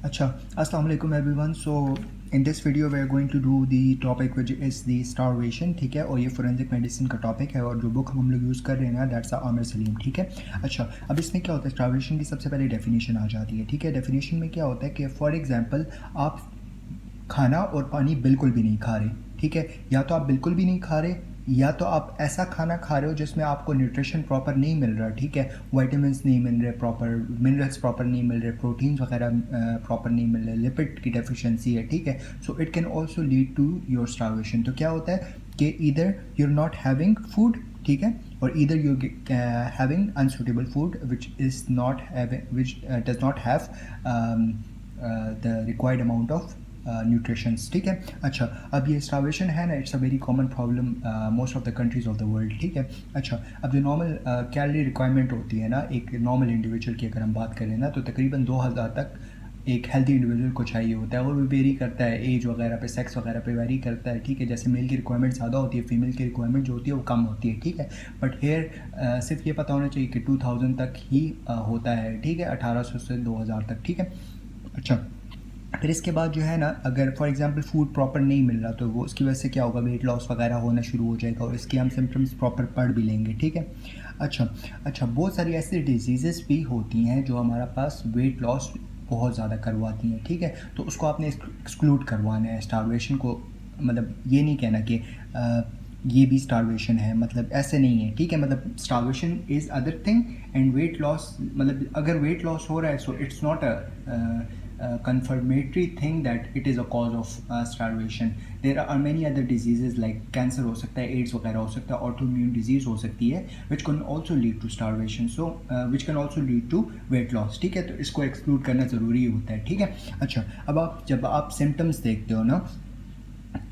अच्छा, अस्सलाम वालेकुम everyone. So in this video we are going to do the topic which is the starvation, ठीक है। और ये फोरेंसिक मेडिसिन का टॉपिक है और जो बुक हम लोग यूज़ कर रहे हैं ना दैट्स आमिर सलीम, ठीक है। अच्छा, अब इसमें क्या होता है, स्टारवेशन की सबसे पहले डेफिनेशन आ जाती है, ठीक है। डेफिनेशन में क्या होता है कि फॉर एग्जांपल आप खाना और पानी बिल्कुल भी नहीं खा रहे, ठीक है। या तो आप बिल्कुल भी नहीं खा रहे, या तो आप ऐसा खाना खा रहे हो जिसमें आपको न्यूट्रिशन प्रॉपर नहीं मिल रहा, ठीक है। वाइटामिन्स नहीं मिल रहे प्रॉपर, मिनरल्स प्रॉपर नहीं मिल रहे, प्रोटीन्स वगैरह प्रॉपर नहीं मिल रहे, लिपिड की डेफिशिएंसी है, ठीक है। So it can also lead to your starvation. तो क्या होता है कि इधर you are not having food, ठीक है, और इधर you having unsuitable food which is not which does not have the required amount of nutritions, ठीक है। अच्छा, अब ये स्टारवेशन है ना, it's a very common problem most of the countries of the world, ठीक है। अच्छा, अब जो नॉर्मल कैलोरी रिक्वायरमेंट होती है ना एक नॉर्मल इंडिविजुअल की अगर हम बात करें ना, तो तकरीबन 2000 तक एक हेल्दी इंडिविजुअल को चाहिए होता है। और वो वेरी करता है एज वगैरह पे, सेक्स वगैरह पे वेरी करता है, ठीक है। जैसे मेल की रिक्वायरमेंट ज़्यादा होती है, फीमेल की रिक्वायरमेंट जो होती है वो कम होती है, ठीक है। बट हेयर सिर्फ ये पता होना चाहिए कि 2000 तक ही होता है, ठीक है, 1800 से 2000 तक, ठीक है। अच्छा, फिर इसके बाद जो है ना, अगर फॉर एग्जांपल फूड प्रॉपर नहीं मिल रहा तो वो उसकी वजह से क्या होगा, वेट लॉस वगैरह होना शुरू हो जाएगा और इसके हम सिम्टम्स प्रॉपर पढ़ भी लेंगे, ठीक है। अच्छा, बहुत सारी ऐसी डिजीज़ेस भी होती हैं जो हमारा पास वेट लॉस बहुत ज़्यादा करवाती हैं, ठीक है। तो उसको आपने एक्सक्लूड करवाना है स्टारवेशन को। मतलब ये नहीं कहना कि ये भी स्टारवेशन है, मतलब ऐसे नहीं है, ठीक है। मतलब starvation is other thing and weight loss, मतलब अगर वेट लॉस हो रहा है so it's not a confirmatory thing that it is a cause of starvation. There are many other diseases like cancer हो सकता है, एड्स वगैरह हो सकता है, autoimmune disease हो सकती है which can also lead to starvation, so which can also lead to weight loss, ठीक है। तो इसको एक्सक्लूड करना ज़रूरी होता है, ठीक है। अच्छा, अब जब आप सिम्टम्स देखते हो ना,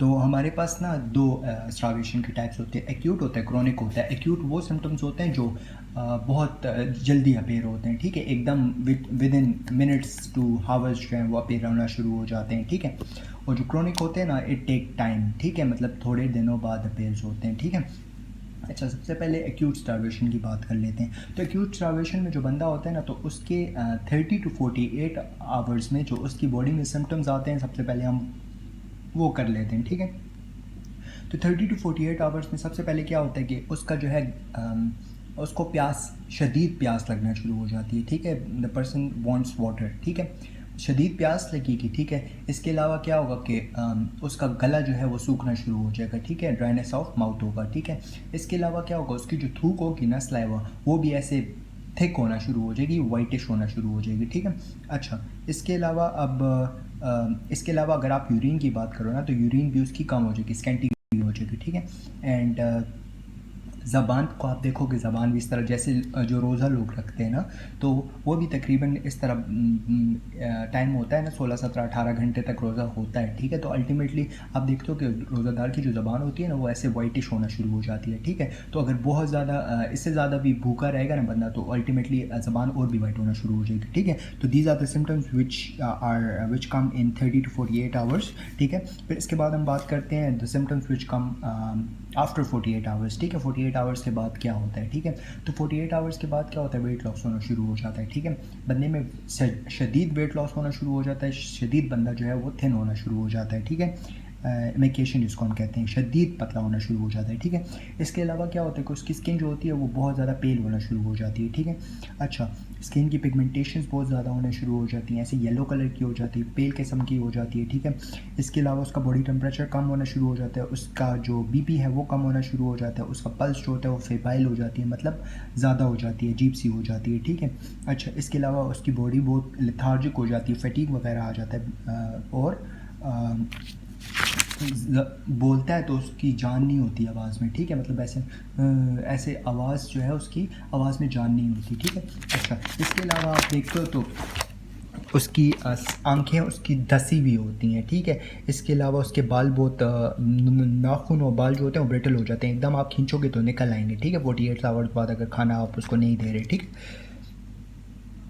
तो हमारे पास ना दो स्टारवेशन के टाइप्स होते हैं, एक्यूट होता है, क्रॉनिक होता है। एक्यूट वो सिम्टम्स होते हैं जो बहुत जल्दी अपेयर होते हैं, ठीक है, एकदम with in minutes to hours जो है वो अपेयर होना शुरू हो जाते हैं, ठीक है। और जो क्रॉनिक होते हैं ना इट टेक टाइम, ठीक है, मतलब थोड़े दिनों बाद अपेयर्स होते हैं, ठीक है। अच्छा, सबसे पहले एक्यूट स्टारवेशन की बात कर लेते हैं। तो एक्यूट स्टारवेशन में जो बंदा होता है ना, तो उसके 30 to 48 आवर्स में जो उसकी बॉडी में सिम्टम्स आते हैं सबसे पहले हम वो कर लेते हैं, ठीक है। तो 30 to 48 आवर्स में सबसे पहले क्या होता है कि उसका जो है उसको शदीद प्यास लगना शुरू हो जाती है, ठीक है। द पर्सन वांट्स वाटर, ठीक है, शदीद प्यास लगेगी, ठीक है। इसके अलावा क्या होगा कि उसका गला जो है वो सूखना शुरू हो जाएगा, ठीक है, ड्राइनेस ऑफ माउथ होगा, ठीक है। इसके अलावा क्या होगा, उसकी जो थूक होगी ना, सलाइवा, वो भी ऐसे थिक होना शुरू हो जाएगी, वाइटिश होना शुरू हो जाएगी, ठीक है। अच्छा, इसके अलावा इसके अलावा अगर आप यूरिन की बात करो ना, तो यूरिन भी उसकी कम हो जाएगी, स्कैंटी हो जाएगी, ठीक है। एंड ज़बान को आप देखोगे, ज़बान भी इस तरह जैसे जो रोज़ा लोग रखते हैं ना, तो वो भी तकरीबन इस तरह टाइम होता है ना, 16 17 18 घंटे तक रोज़ा होता है, ठीक है। तो अल्टीमेटली आप देखते हो कि रोज़ादार की जो ज़बान होती है ना वो ऐसे वाइटिश होना शुरू हो जाती है, ठीक है। तो अगर बहुत ज़्यादा इससे ज़्यादा भी भूखा रहेगा ना बंदा, तो अल्टीमेटली ज़बान और भी वाइट होना शुरू हो जाएगी, ठीक है। तो these are the symptoms which come in 30 to 48 hours, ठीक है। फिर इसके बाद हम बात करते हैं the symptoms which come after 48 hours, ठीक है। 48 आवर्स के बाद क्या होता है, ठीक है। तो 48 आवर्स के बाद क्या होता है, वेट लॉस होना शुरू हो जाता है, ठीक है। बंदे में शदीद वेट लॉस होना शुरू हो जाता है, शदीद बंदा जो है वो थिन होना शुरू हो जाता है, ठीक है। एमेकेशन जिसको हम कहते हैं, शदीद पतला होना शुरू हो जाता है, ठीक है। इसके अलावा क्या होता है कि उसकी स्किन जो होती है वो बहुत ज़्यादा पेल होना शुरू हो जाती है, ठीक है। अच्छा, स्किन की पिगमेंटेशंस बहुत ज़्यादा होना शुरू हो जाती हैं, ऐसे येलो कलर की हो जाती है, पेल किस्म की हो जाती है, ठीक है। इसके अलावा उसका बॉडी टेम्परेचर कम होना शुरू हो जाता है, उसका जो बीपी है वो कम होना शुरू हो जाता है, उसका पल्स जो होता है वो फेबाइल हो जाती है, मतलब ज़्यादा हो जाती है, अजीब सी हो जाती है, ठीक है। अच्छा, इसके अलावा उसकी बॉडी बहुत लेथार्जिक हो जाती है, फटीग वगैरह आ जाता है, और बोलता है तो उसकी जान नहीं होती आवाज़ में, ठीक है, मतलब ऐसे आवाज़ जो है उसकी आवाज़ में जान नहीं होती, ठीक है। अच्छा, इसके अलावा आप देखते हो तो उसकी आंखें उसकी धसी हुई होती हैं, ठीक है। इसके अलावा उसके बाल बहुत नाखून और बाल जो होते हैं वो ब्रिटल हो जाते हैं, एकदम आप खींचोगे तो निकल आएंगे, ठीक है, 48 आवर्स बाद अगर खाना आप उसको नहीं दे रहे, ठीक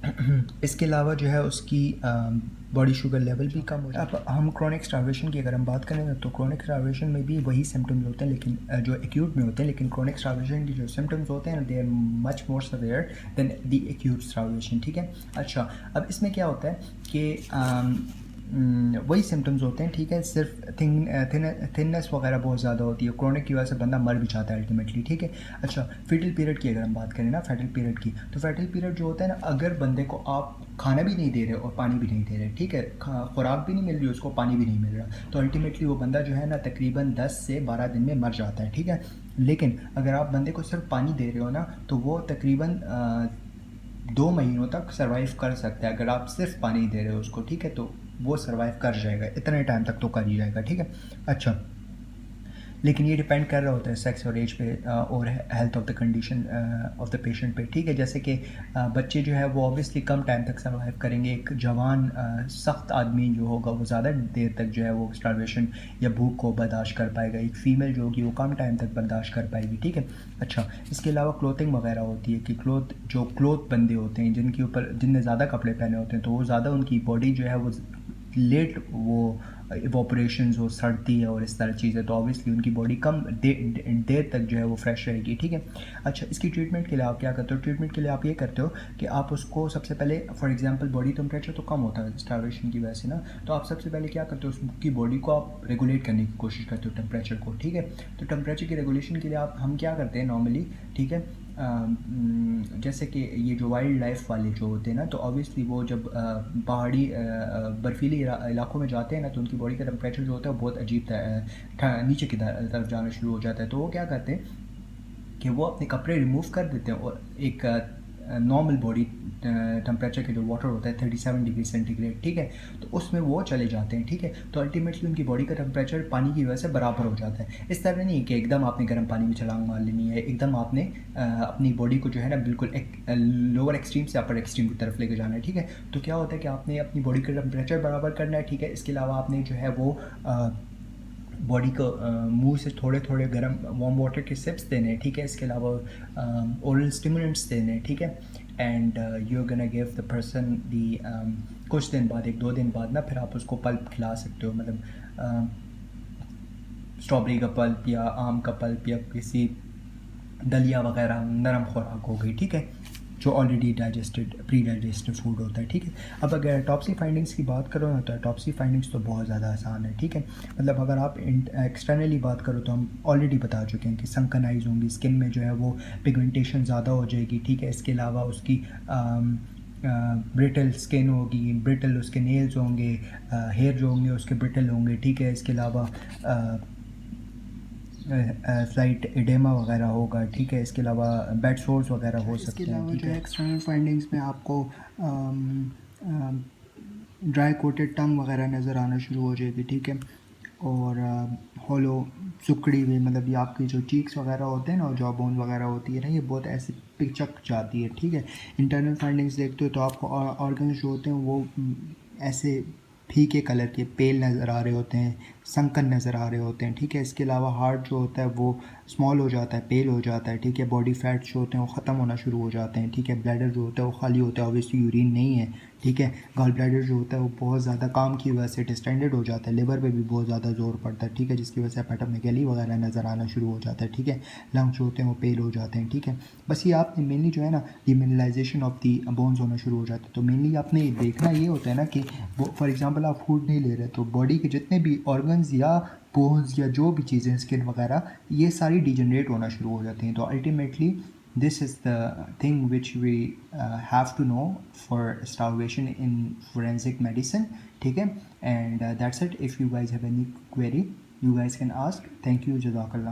है। इसके अलावा जो है उसकी बॉडी शुगर लेवल भी कम हो जाता है। अब हम क्रोनिक स्टार्वेशन की अगर हम बात करें ना, तो क्रोनिक स्टार्वेशन में भी वही सिम्टम्स होते हैं, लेकिन जो एक्यूट में होते हैं, लेकिन क्रोनिक स्टार्वेशन की जो सिम्टम्स होते हैं they are much more severe than the acute starvation, ठीक है। अच्छा, अब इसमें क्या होता है कि वही सिम्टम्स होते हैं, ठीक है, सिर्फ थिननेस वगैरह बहुत ज़्यादा होती है, क्रोनिक की वजह से बंदा मर भी जाता है अल्टीमेटली, ठीक है। अच्छा, फेटल पीरियड की अगर हम बात करें ना, फेटल पीरियड की, तो फेटल पीरियड जो होता है ना, अगर बंदे को आप खाना भी नहीं दे रहे और पानी भी नहीं दे रहे, ठीक है, खुराक भी नहीं मिल रही उसको, पानी भी नहीं मिल रहा, तो अल्टीमेटली वो बंदा जो है ना तकरीबन 10 से 12 दिन में मर जाता है, ठीक है। लेकिन अगर आप बंदे को सिर्फ पानी दे रहे हो ना, तो वो तकरीबन 2 महीनों तक सर्वाइव कर सकता है। अगर आप सिर्फ पानी दे रहे हो उसको, ठीक है, तो वो सर्वाइव कर जाएगा, इतने टाइम तक तो कर ही जाएगा, ठीक है। अच्छा, लेकिन ये डिपेंड कर रहा होता है सेक्स और एज पे और health of the condition of the patient पे, ठीक है। जैसे कि बच्चे जो है वो ऑब्वियसली कम टाइम तक सर्वाइव करेंगे, एक जवान सख्त आदमी जो होगा वो ज़्यादा देर तक जो है वो स्टार्वेशन या भूख को बर्दाश्त कर पाएगा, एक फ़ीमेल जो होगी वो कम टाइम तक बर्दाश्त कर पाएगी, ठीक है। अच्छा, इसके अलावा क्लोथिंग वगैरह होती है कि क्लोथ बंदे होते हैं जिनने ज़्यादा कपड़े पहने होते हैं, तो वो ज़्यादा उनकी बॉडी जो है वो लेट वो इवोपरेशंस और सड़ती है और इस तरह चीज़ें, तो ऑब्वियसली उनकी बॉडी कम देर तक जो है वो फ्रेश रहेगी, ठीक है। अच्छा, इसकी ट्रीटमेंट के लिए आप क्या करते हो? ट्रीटमेंट के लिए आप ये करते हो कि आप उसको सबसे पहले, फॉर एग्जांपल बॉडी टेम्परेचर तो कम होता है स्टार्वेशन की वजह से ना, तो आप सबसे पहले क्या करते हो, उसकी बॉडी को आप रेगुलेट करने की कोशिश करते हो टेम्परेचर को, ठीक है। तो टेम्परेचर की रेगुलेशन के लिए हम क्या करते हैं नॉर्मली, ठीक है, जैसे कि ये जो वाइल्ड लाइफ वाले जो होते हैं ना, तो ऑब्वियसली वो जब पहाड़ी बर्फीली इलाकों में जाते हैं ना, तो उनकी बॉडी का टेम्परेचर जो होता है वो बहुत अजीब नीचे की तरफ जाना शुरू हो जाता है, तो वो क्या करते हैं कि वो अपने कपड़े रिमूव कर देते हैं और एक नॉर्मल बॉडी टेम्परेचर के जो वाटर होता है 37 डिग्री सेंटीग्रेड, ठीक है, तो उसमें वो चले जाते हैं, ठीक है। तो अल्टीमेटली उनकी बॉडी का टेम्परेचर पानी की वजह से बराबर हो जाता है। इस तरह नहीं कि एकदम आपने गर्म पानी में छलांग मार लेनी है, एकदम आपने अपनी बॉडी को जो है ना बिल्कुल लोअर एक्सट्रीम से अपर एक्सट्रीम की तरफ लेके जाना है, ठीक है। तो क्या होता है कि आपने अपनी बॉडी का टेम्परेचर बराबर करना है, ठीक है। इसके अलावा आपने जो है वो बॉडी को मुंह से थोड़े थोड़े गर्म वार्म वाटर के सिप्स देने हैं, ठीक है। इसके अलावा ओरल स्टिमुलेंट्स देने हैं, ठीक है। And you are gonna give the person the कुछ दिन बाद, 1-2 दिन बाद ना, फिर आप उसको पल्प खिला सकते हो, मतलब स्ट्रॉबेरी का पल्प या आम का पल्प या किसी दलिया वगैरह नरम खुराक हो गई, ठीक है, जो ऑलरेडी प्री डाइजेस्टेड फूड होता है, ठीक है। अब अगर टॉप्सी फाइंडिंग्स की बात करो ना, तो टॉप्सी फाइंडिंग्स तो बहुत ज़्यादा आसान है, ठीक है। मतलब अगर आप एक्सटर्नली बात करो तो हम ऑलरेडी बता चुके हैं कि संकन आइज होंगी, स्किन में जो है वो पिगमेंटेशन ज़्यादा हो जाएगी, ठीक है। इसके अलावा उसकी ब्रिटल स्किन होगी, ब्रिटल उसके नेल्स होंगे, हेयर जो होंगे उसके ब्रिटल होंगे, ठीक है। इसके अलावा स्लाइट एडेमा वगैरह होगा, ठीक है। इसके अलावा बेड सोर्स वगैरह हो सकते हैं। इसके अलावा जो एक्सटर्नल फाइंडिंग्स में आपको ड्राई कोटेड टंग वगैरह नज़र आना शुरू हो जाएगी, ठीक है। और हॉलो सुकड़ी हुई, मतलब ये आपकी जो चीक्स वगैरह होते हैं ना और जॉ बोन वगैरह होती है ना, ये बहुत ऐसे पिचक जाती है, ठीक है। इंटरनल फाइंडिंग्स देखते हो तो आपको ऑर्गन्स जो होते हैं वो ऐसे फीके कलर के पेल नज़र आ रहे होते हैं, संकन नज़र आ रहे होते हैं, ठीक है। इसके अलावा हार्ट जो होता है वो स्मॉल हो जाता है, पेल हो जाता है, ठीक है। बॉडी फैट्स जो होते हैं वो ख़त्म होना शुरू हो जाते हैं, ठीक है। ब्लैडर जो होता है वो खाली होता है, ऑब्वियसली यूरिन नहीं है, ठीक है। गॉल ब्लैडर जो होता है वो बहुत ज़्यादा काम की वजह से डिस्टेंडेड हो जाता है, लिवर पे भी बहुत ज़्यादा जोर पड़ता है, ठीक है, जिसकी वजह से हेपेटोमेगाली वगैरह नज़र आना शुरू हो जाता है, ठीक है। लंग्स जो होते हैं वो पेल हो जाते हैं, ठीक है। बस ये आपने मेनली जो है ना डिमिनरलाइजेशन ऑफ दी बोन्स होना शुरू हो जाता है। तो मेनली आपने देखना ये होता है ना कि फॉर एग्जांपल आप फूड नहीं ले रहे, तो बॉडी के जितने भी ऑर्गन्स या बोन्स या जो भी चीज़ें स्किन वगैरह ये सारी डिजनरेट होना शुरू हो जाती हैं। तो ultimately this is the thing which we have to know for starvation in forensic medicine, ठीक है। And that's it. If you guys have any query you guys can ask. Thank you. Jazakallah.